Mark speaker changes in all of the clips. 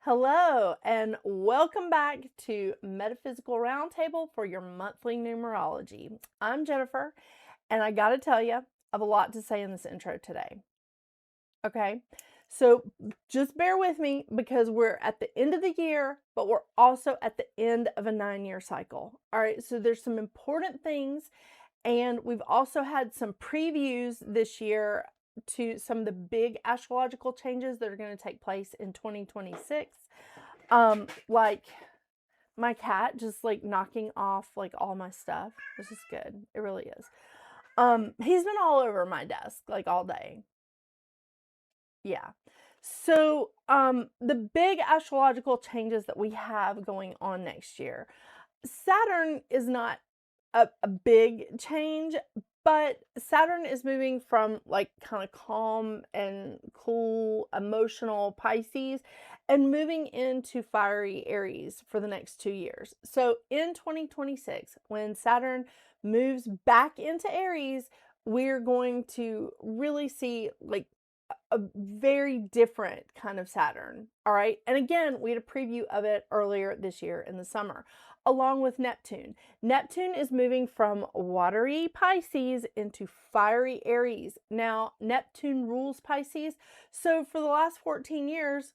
Speaker 1: Hello, and welcome back to Metaphysical Roundtable for your monthly numerology. I'm Jennifer, and I gotta tell you, I have a lot to say in this intro today. Okay, so just bear with me because we're at the end of the year, but we're also at the end of a 9-year cycle. All right, so there's some important things, and we've also had some previews this year to some of the big astrological changes that are going to take place in 2026. Like my cat just like knocking off like all my stuff. This is good. It really is. He's been all over my desk like all day. Yeah. So, the big astrological changes that we have going on next year. Saturn is not a big change, but Saturn is moving from like kind of calm and cool, emotional Pisces and moving into fiery Aries for the next 2 years. So in 2026, when Saturn moves back into Aries, we're going to really see like a very different kind of Saturn. All right. And again, we had a preview of it earlier this year in the summer, along with Neptune. Neptune is moving from watery Pisces into fiery Aries. Now, Neptune rules Pisces. So for the last 14 years,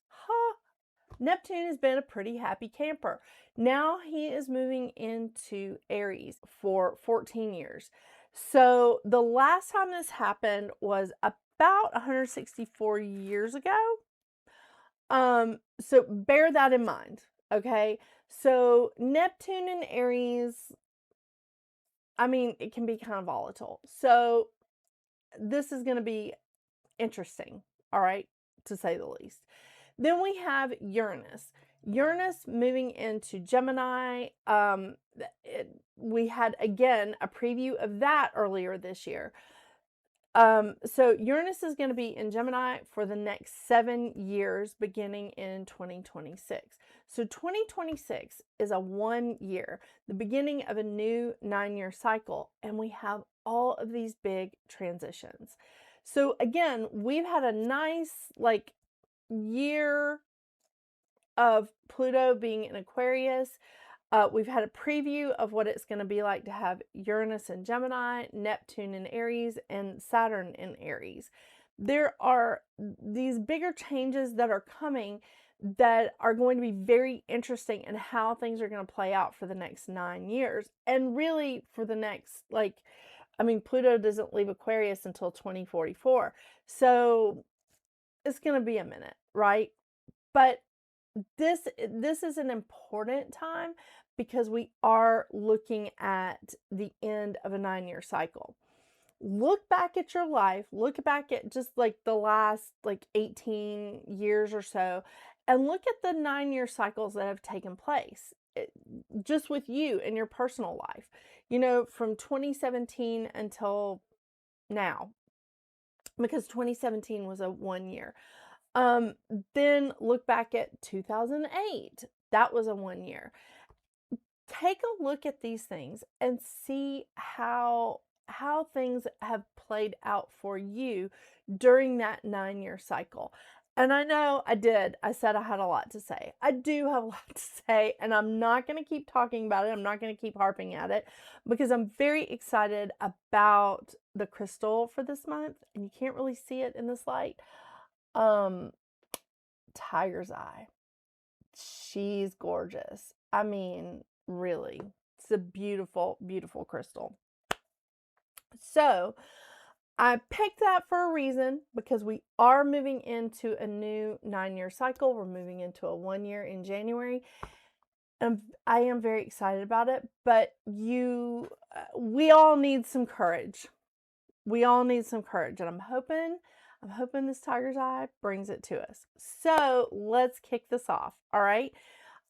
Speaker 1: Neptune has been a pretty happy camper. Now he is moving into Aries for 14 years. So the last time this happened was about 164 years ago. So bear that in mind, okay? So Neptune and Aries, I mean, it can be kind of volatile. So this is going to be interesting, all right, to say the least. Then we have Uranus. Uranus moving into Gemini. We had, again, a preview of that earlier this year. So Uranus is going to be in Gemini for the next 7 years, beginning in 2026. So 2026 is a 1 year, the beginning of a new 9-year cycle, and we have all of these big transitions. So again, we've had a nice like year of Pluto being in Aquarius. We've had a preview of what it's going to be like to have Uranus in Gemini, Neptune in Aries, and Saturn in Aries. There are these bigger changes that are coming that are going to be very interesting in how things are going to play out for the next 9 years. And really for the next, Pluto doesn't leave Aquarius until 2044. So it's going to be a minute, right? But this is an important time because we are looking at the end of a 9-year cycle. Look back at your life, look back at just like the last like 18 years or so, and look at the 9-year cycles that have taken place just with you in your personal life, from 2017 until now, because 2017 was a 1 year. Then look back at 2008. That was a 1 year. Take a look at these things and see how things have played out for you during that 9-year cycle. And I know I did. I said I had a lot to say. I do have a lot to say, and I'm not going to keep talking about it. I'm not going to keep harping at it because I'm very excited about the crystal for this month, and you can't really see it in this light. Tiger's eye. She's gorgeous. I mean, really. It's a beautiful, beautiful crystal. So, I picked that for a reason because we are moving into a new 9-year cycle. We're moving into a 1 year in January. And I am very excited about it, but we all need some courage. We all need some courage, and I'm hoping this tiger's eye brings it to us. So let's kick this off, all right?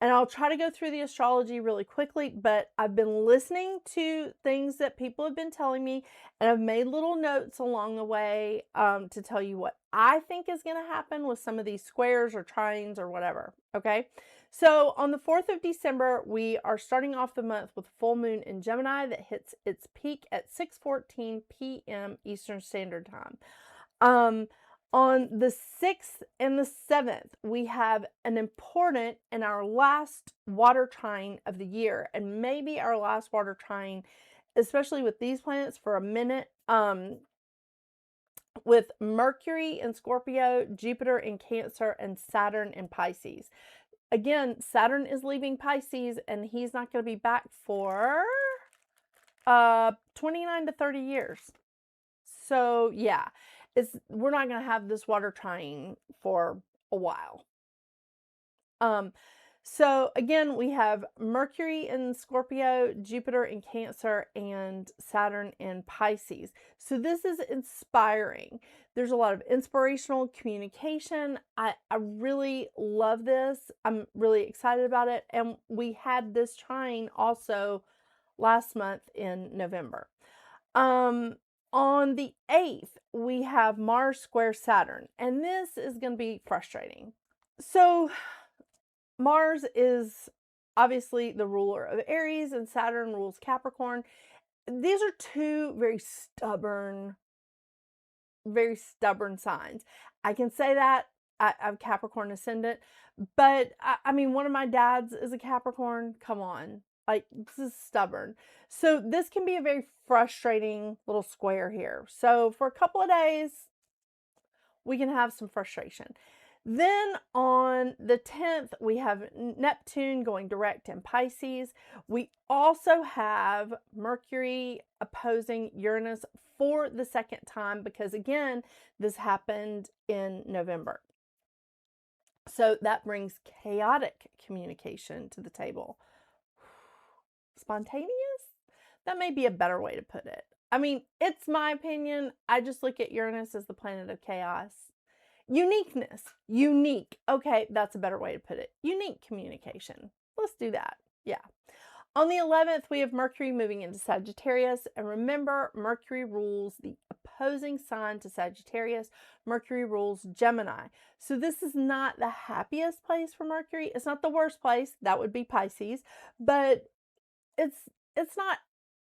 Speaker 1: And I'll try to go through the astrology really quickly, but I've been listening to things that people have been telling me, and I've made little notes along the way to tell you what I think is going to happen with some of these squares or trines or whatever, okay? So on the 4th of December, we are starting off the month with full moon in Gemini that hits its peak at 6:14 p.m. Eastern Standard Time. On the 6th and the 7th, we have an important and our last water trine of the year, and maybe our last water trine, especially with these planets for a minute, with Mercury in Scorpio, Jupiter in Cancer, and Saturn in Pisces. Again, Saturn is leaving Pisces, and he's not going to be back for 29 to 30 years. So yeah, we're not going to have this water trine for a while. So again, we have Mercury in Scorpio, Jupiter in Cancer, and Saturn in Pisces. So this is inspiring. There's a lot of inspirational communication. I really love this. I'm really excited about it. And we had this trine also last month in November. On the 8th, we have Mars square Saturn, and this is going to be frustrating. So Mars is obviously the ruler of Aries, and Saturn rules Capricorn. These are two very stubborn signs. I can say that I have Capricorn ascendant, but I mean, one of my dads is a Capricorn. Come on. Like, this is stubborn. So this can be a very frustrating little square here. So for a couple of days, we can have some frustration. Then on the 10th, we have Neptune going direct in Pisces. We also have Mercury opposing Uranus for the second time because, again, this happened in November. So that brings chaotic communication to the table. Spontaneous? That may be a better way to put it. I mean, it's my opinion. I just look at Uranus as the planet of chaos. Uniqueness. Unique. Okay, that's a better way to put it. Unique communication. Let's do that. Yeah. On the 11th, we have Mercury moving into Sagittarius. And remember, Mercury rules the opposing sign to Sagittarius. Mercury rules Gemini. So this is not the happiest place for Mercury. It's not the worst place. That would be Pisces. But it's not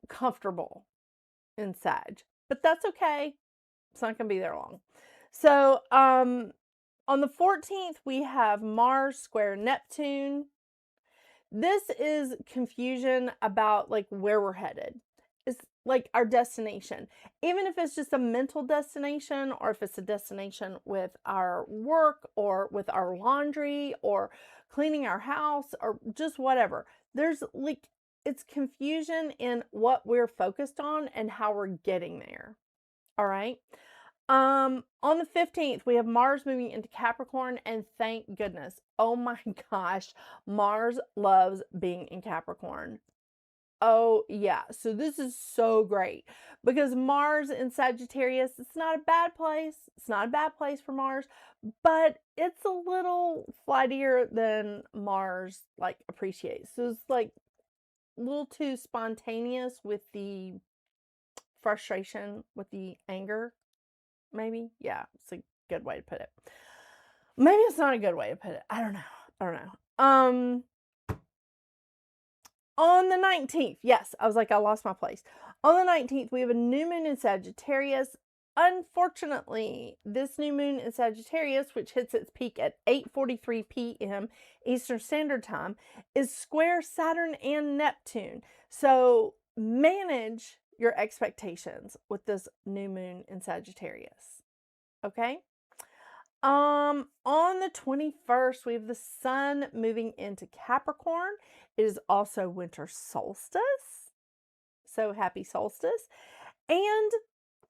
Speaker 1: comfortable in Sag. But that's okay. It's not going to be there long. So, on the 14th, we have Mars square Neptune. This is confusion about like where we're headed. It's like our destination. Even if it's just a mental destination, or if it's a destination with our work or with our laundry or cleaning our house or just whatever. There's like, it's confusion in what we're focused on and how we're getting there. All right. On the 15th, we have Mars moving into Capricorn, and thank goodness. Oh my gosh, Mars loves being in Capricorn. Oh yeah, so this is so great because Mars in Sagittarius, it's not a bad place. It's not a bad place for Mars, but it's a little flightier than Mars like appreciates. So it's like a little too spontaneous with the frustration, with the anger. Maybe. Yeah, it's a good way to put it. Maybe it's not a good way to put it. I don't know. On the 19th, yes, I was like, I lost my place. On the 19th, we have a new moon in Sagittarius. Unfortunately, this new moon in Sagittarius, which hits its peak at 8:43 p.m. Eastern Standard Time, is square Saturn and Neptune. So manage your expectations with this new moon in Sagittarius. Okay? On the 21st, we have the sun moving into Capricorn. It is also winter solstice. So happy solstice. And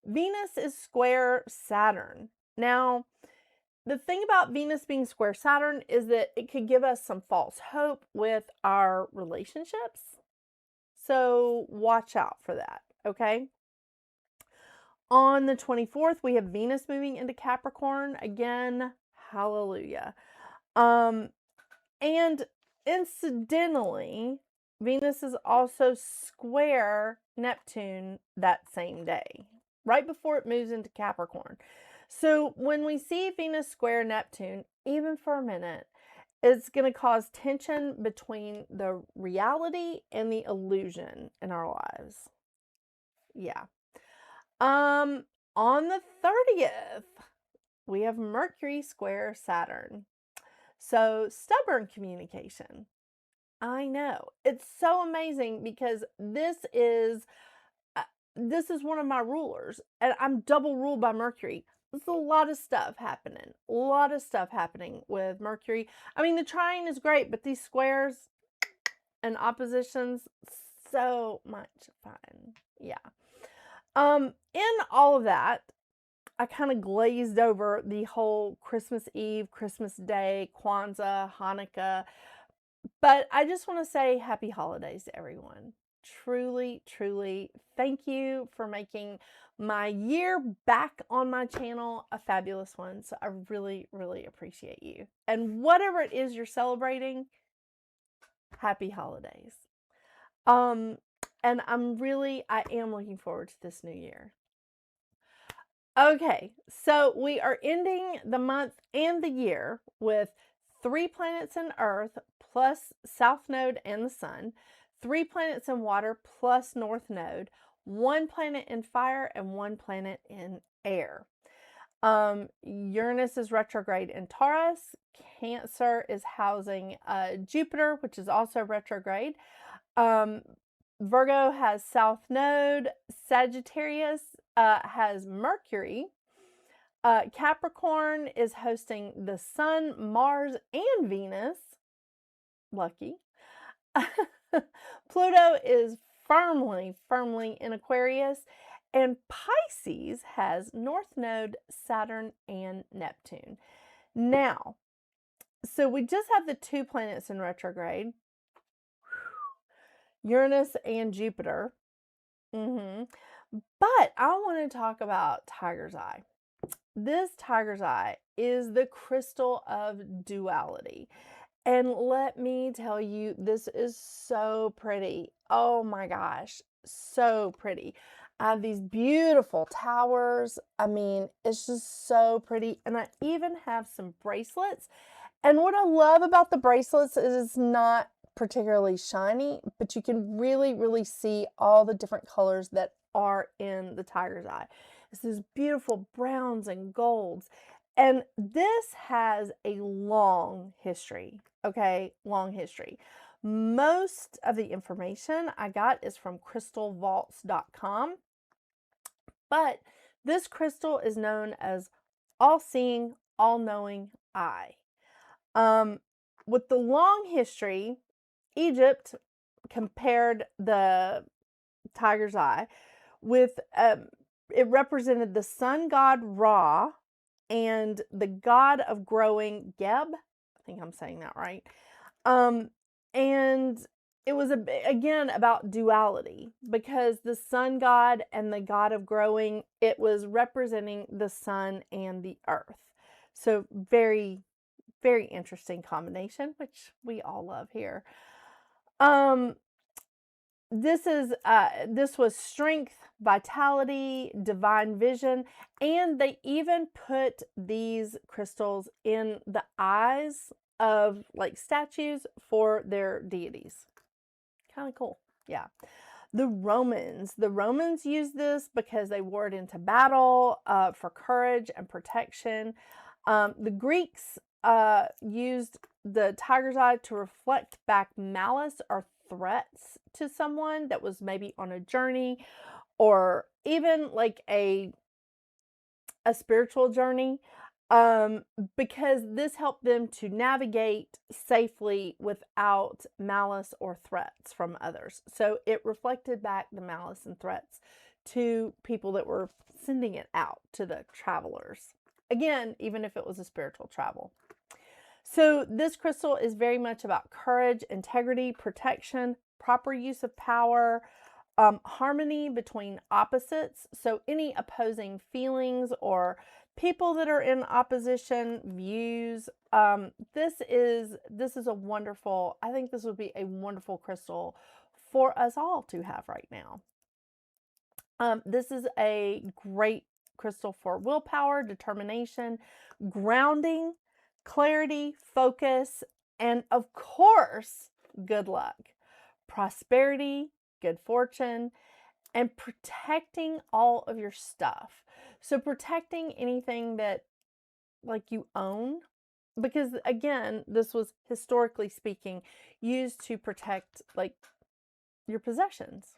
Speaker 1: Venus is square Saturn. Now, the thing about Venus being square Saturn is that it could give us some false hope with our relationships. So watch out for that, okay? On the 24th, we have Venus moving into Capricorn. Again, hallelujah. And incidentally, Venus is also square Neptune that same day, right before it moves into Capricorn. So when we see Venus square Neptune, even for a minute, it's going to cause tension between the reality and the illusion in our lives. Yeah. On the 30th, we have Mercury square Saturn. So stubborn communication. I know. It's so amazing because this is one of my rulers, and I'm double ruled by Mercury. There's a lot of stuff happening. A lot of stuff happening with Mercury. I mean, the trine is great, but these squares and oppositions, so much fun. Yeah. In all of that, I kind of glazed over the whole Christmas Eve, Christmas Day, Kwanzaa, Hanukkah, but I just want to say happy holidays to everyone. Truly, truly, thank you for making my year back on my channel a fabulous one. So I really, really appreciate you. And whatever it is you're celebrating, happy holidays. And I am looking forward to this new year. Okay, so we are ending the month and the year with 3 planets in Earth plus South Node and the Sun, 3 planets in water plus North Node, 1 planet in fire, and 1 planet in air. Uranus is retrograde in Taurus. Cancer is housing Jupiter, which is also retrograde. Virgo has South Node. Sagittarius has Mercury. Capricorn is hosting the Sun, Mars, and Venus. Lucky. Pluto is firmly in Aquarius. And Pisces has North Node, Saturn, and Neptune. Now, so we just have the 2 planets in retrograde. Uranus and Jupiter. But I want to talk about Tiger's Eye. This Tiger's Eye is the crystal of duality. And let me tell you, this is so pretty. Oh my gosh, so pretty. I have these beautiful towers. I mean, it's just so pretty. And I even have some bracelets. And what I love about the bracelets is it's not particularly shiny, but you can really, really see all the different colors that are in the Tiger's Eye. It's these beautiful browns and golds. And this has a long history, okay? Long history. Most of the information I got is from crystalvaults.com. But this crystal is known as all-seeing, all-knowing eye. With the long history, Egypt compared the Tiger's Eye with, it represented the sun god Ra and the god of growing Geb. I think I'm saying that right. And it was, again, about duality because the sun god and the god of growing, it was representing the sun and the earth. So very, very interesting combination, which we all love here. This was strength, vitality, divine vision, and they even put these crystals in the eyes of like statues for their deities. Kind of cool. Yeah. The Romans used this because they wore it into battle for courage and protection. The Greeks used the Tiger's Eye to reflect back malice or threats to someone that was maybe on a journey or even like a spiritual journey, because this helped them to navigate safely without malice or threats from others. So it reflected back the malice and threats to people that were sending it out to the travelers. Again, even if it was a spiritual travel. So this crystal is very much about courage, integrity, protection, proper use of power, harmony between opposites. So any opposing feelings or people that are in opposition views. This is a wonderful, I think this would be a wonderful crystal for us all to have right now. This is a great crystal for willpower, determination, grounding, clarity, focus, and of course, good luck, prosperity, good fortune, and protecting all of your stuff. So protecting anything that like you own. Because again, this was historically speaking used to protect like your possessions.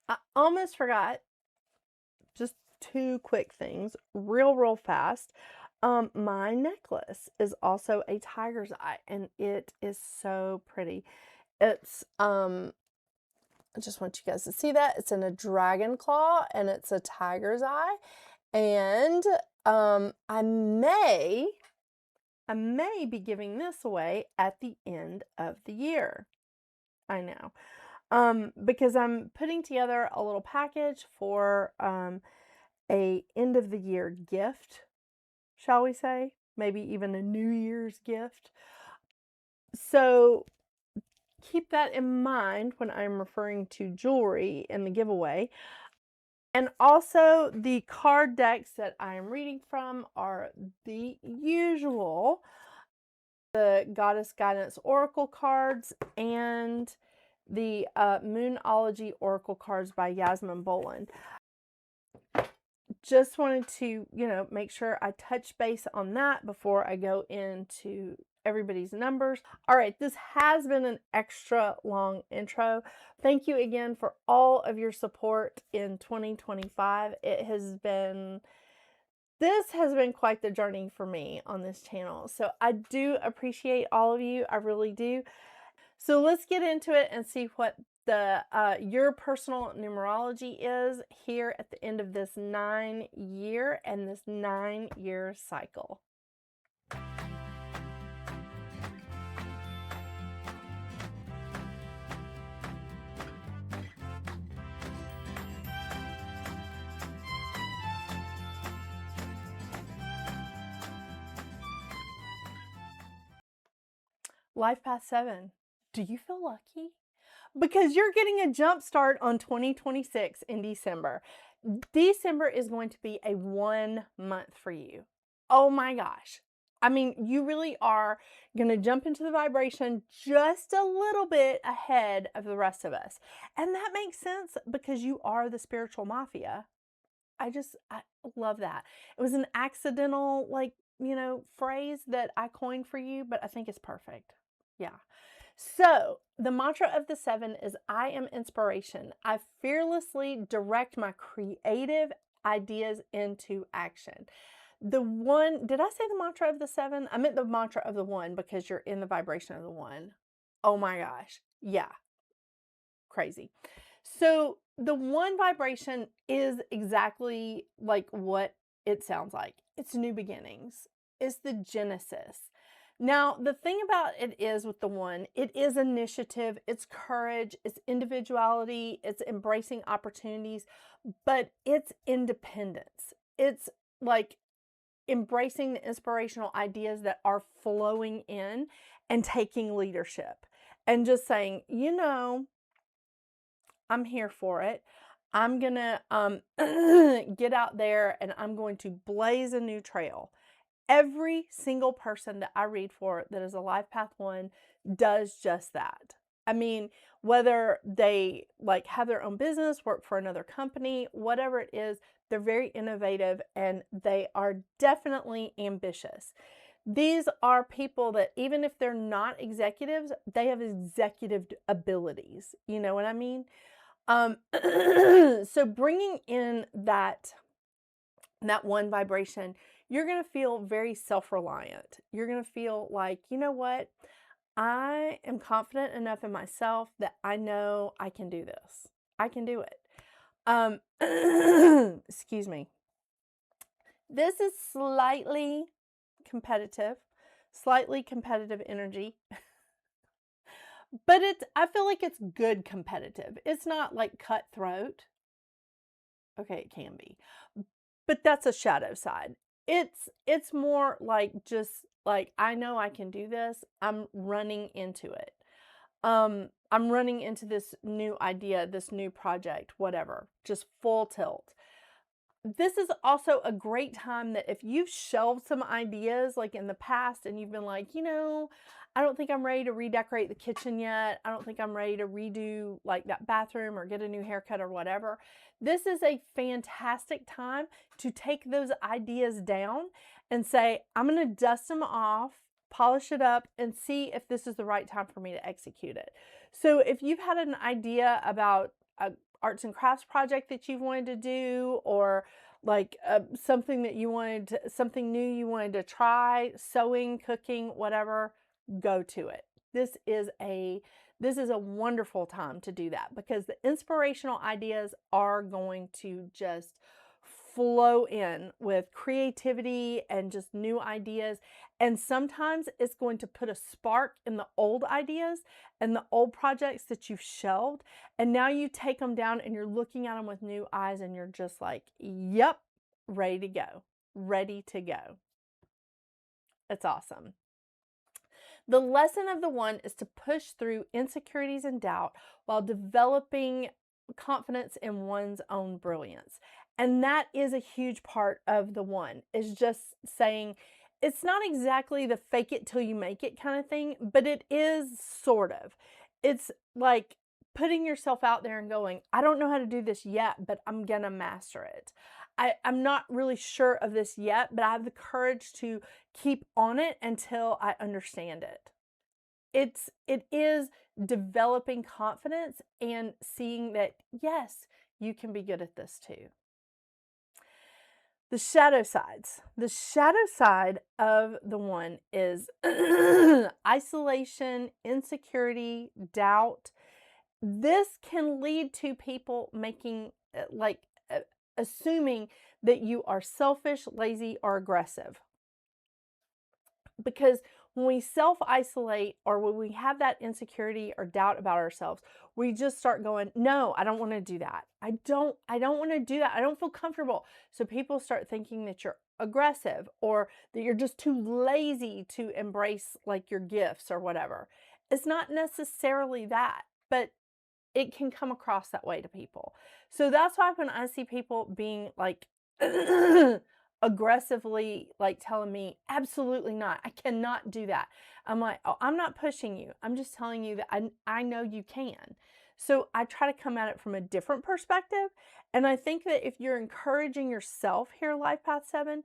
Speaker 1: I almost forgot, just two quick things, real fast. My necklace is also a tiger's eye, and it is so pretty. It's I just want you guys to see that. It's in a dragon claw and it's a tiger's eye. And I may be giving this away at the end of the year. I know. Because I'm putting together a little package for a end of the year gift, shall we say? Maybe even a New Year's gift. So keep that in mind when I'm referring to jewelry in the giveaway. And also the card decks that I am reading from are the usual, the Goddess Guidance Oracle cards and the Moonology Oracle cards by Yasmin Boland. Just wanted to, make sure I touch base on that before I go into everybody's numbers. All right, this has been an extra long intro. Thank you again for all of your support in 2025. This has been quite the journey for me on this channel. So I do appreciate all of you. I really do. So let's get into it and see what the your personal numerology is here at the end of this 9-year and this 9-year cycle. Life Path 7. Do you feel lucky? Because you're getting a jump start on 2026 in December. December is going to be a 1 month for you. Oh my gosh. I mean, you really are going to jump into the vibration just a little bit ahead of the rest of us. And that makes sense because you are the spiritual mafia. I love that. It was an accidental, phrase that I coined for you, but I think it's perfect. Yeah. So the mantra of the 7 is I am inspiration. I fearlessly direct my creative ideas into action. The 1, did I say the mantra of the 7? I meant the mantra of the 1 because you're in the vibration of the 1. Oh my gosh. Yeah. Crazy. So the 1 vibration is exactly like what it sounds like. It's new beginnings. It's the genesis. Now, the thing about it is with the 1, it is initiative, it's courage, it's individuality, it's embracing opportunities, but it's independence. It's like embracing the inspirational ideas that are flowing in and taking leadership and just saying, I'm here for it. I'm going to get out there and I'm going to blaze a new trail. Every single person that I read for that is a Life Path 1 does just that. I mean, whether they have their own business, work for another company, whatever it is, they're very innovative and they are definitely ambitious. These are people that even if they're not executives, they have executive abilities. You know what I mean? So bringing in that 1 vibration, you're going to feel very self-reliant. You're going to feel like, you know what? I am confident enough in myself that I know I can do this. I can do it. Excuse me. This is slightly competitive energy. But I feel like it's good competitive. It's not like cutthroat. Okay, it can be. But that's a shadow side. It's more like just like, I know I can do this. I'm running into it. I'm running into this new idea, this new project, whatever, just full tilt. this is also a great time that if you've shelved some ideas like in the past and you've been like, I don't think I'm ready to redecorate the kitchen yet. I don't think I'm ready to redo like that bathroom or get a new haircut or whatever. This is a fantastic time to take those ideas down and say, I'm going to dust them off, polish it up, and see if this is the right time for me to execute it. So if you've had an idea about a arts and crafts project that you've wanted to do, or like something that you wanted to, something new you wanted to try, sewing, cooking, whatever, go to it. This is a wonderful time to do that because the inspirational ideas are going to just flow in with creativity and just new ideas. And sometimes it's going to put a spark in the old ideas and the old projects that you've shelved. And now you take them down and you're looking at them with new eyes and you're just like, yep, ready to go, ready to go. It's awesome. The lesson of the one is to push through insecurities and doubt while developing confidence in one's own brilliance. And that is a huge part of the one, is just saying, it's not exactly the fake it till you make it kind of thing, but it is sort of. It's like putting yourself out there and going, I don't know how to do this yet, but I'm going to master it. I'm not really sure of this yet, but I have the courage to keep on it until I understand it. It is developing confidence and seeing that, yes, you can be good at this too. The shadow sides. The shadow side of the one is isolation, insecurity, doubt. This can lead to people making, assuming that you are selfish, lazy, or aggressive. Because when we self-isolate or when we have that insecurity or doubt about ourselves, we just start going, no, I don't want to do that. I don't want to do that. I don't feel comfortable. So people start thinking that you're aggressive or that you're just too lazy to embrace like your gifts or whatever. It's not necessarily that, but it can come across that way to people. So that's why when I see people being like aggressively like telling me, absolutely not, I cannot do that. I'm like, oh, I'm not pushing you. I'm just telling you that I know you can. So I try to come at it from a different perspective. And I think that if you're encouraging yourself here, Life Path 7,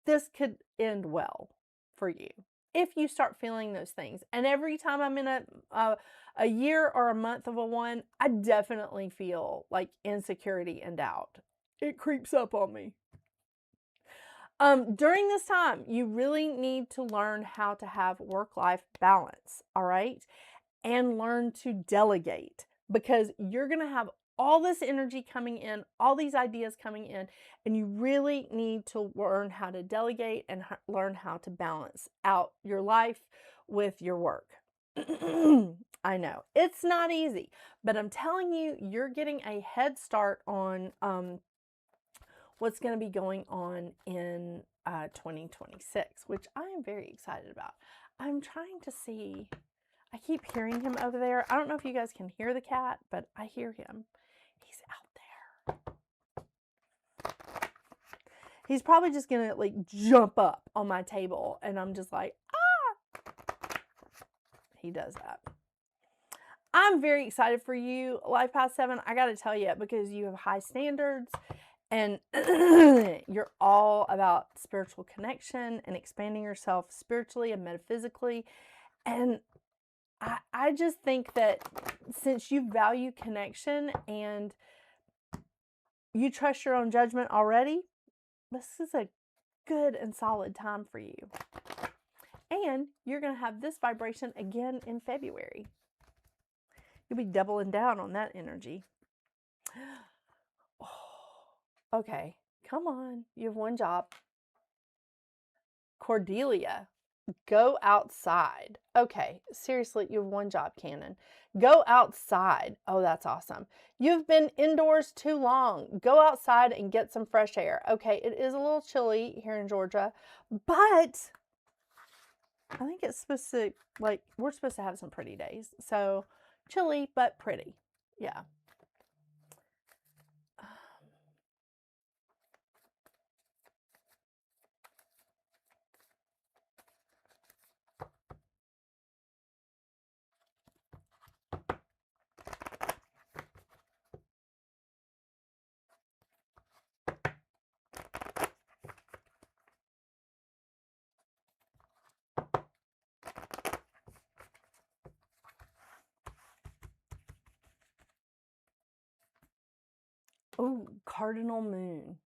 Speaker 1: this could end well for you if you start feeling those things. And every time I'm in a year or a month of a one, I definitely feel like insecurity and doubt. It creeps up on me. During this time, you really need to learn how to have work-life balance, all right? And learn to delegate, because you're going to have all this energy coming in, all these ideas coming in, and you really need to learn how to delegate and learn how to balance out your life with your work. I know it's not easy, but I'm telling you, you're getting a head start on what's going to be going on in 2026, which I am very excited about. I'm trying to see, I keep hearing him over there. I don't know if you guys can hear the cat, but I hear him. He's out there. He's probably just going to like jump up on my table and I'm just like, ah! He does that. I'm very excited for you, Life Path 7. I got to tell you, because you have high standards and you're all about spiritual connection and expanding yourself spiritually and metaphysically. And I just think that since you value connection and you trust your own judgment already, this is a good and solid time for you. And you're going to have this vibration again in February. You'll be doubling down on that energy. Oh, okay, come on. You have one job. Cordelia, go outside. Okay, seriously, you have one job, Cannon. Go outside. Oh, that's awesome. You've been indoors too long. Go outside and get some fresh air. Okay, it is a little chilly here in Georgia, but I think it's supposed to, like, we're supposed to have some pretty days. So chilly, but pretty. Yeah. Oh, cardinal moon.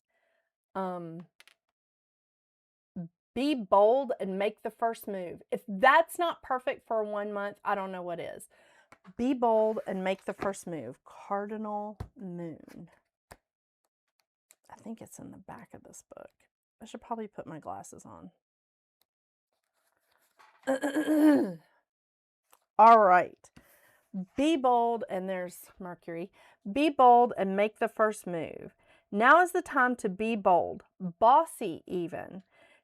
Speaker 1: Be bold and make the first move. If that's not perfect for 1 month, I don't know what is. Be bold and make the first move. Cardinal moon. I think it's in the back of this book. I should probably put my glasses on. All right. Be bold, and there's Mercury. Be bold and make the first move. Now is the time to be bold, bossy even.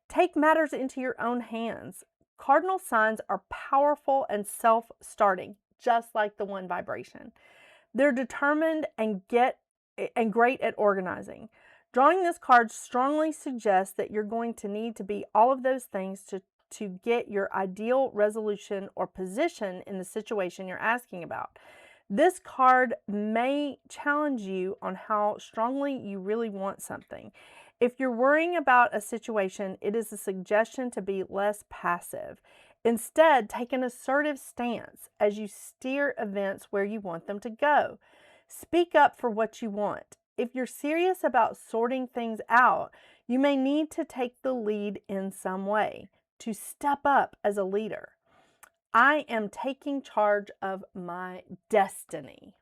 Speaker 1: Take matters into your own hands. Cardinal signs are powerful and self-starting, just like the one vibration. They're determined and great at organizing. Drawing this card strongly suggests that you're going to need to be all of those things to get your ideal resolution or position in the situation you're asking about. This card may challenge you on how strongly you really want something. If you're worrying about a situation, it is a suggestion to be less passive. Instead, take an assertive stance as you steer events where you want them to go. Speak up for what you want. If you're serious about sorting things out, you may need to take the lead in some way, to step up as a leader. I am taking charge of my destiny.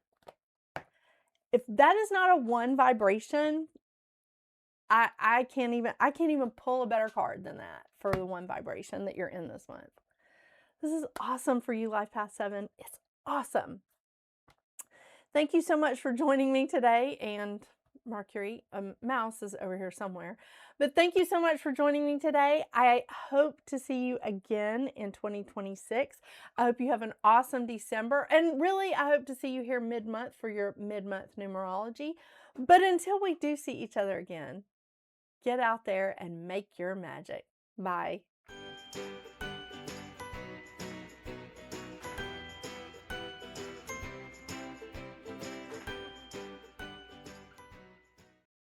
Speaker 1: If that is not a one vibration, I can't even pull a better card than that for the one vibration that you're in this month. This is awesome for you, Life Path 7. It's awesome. Thank you so much for joining me today. And Mercury, mouse is over here somewhere. But thank you so much for joining me today. I hope to see you again in 2026. I hope you have an awesome December. And really, I hope to see you here mid-month for your mid-month numerology. But until we do see each other again, get out there and make your magic. Bye.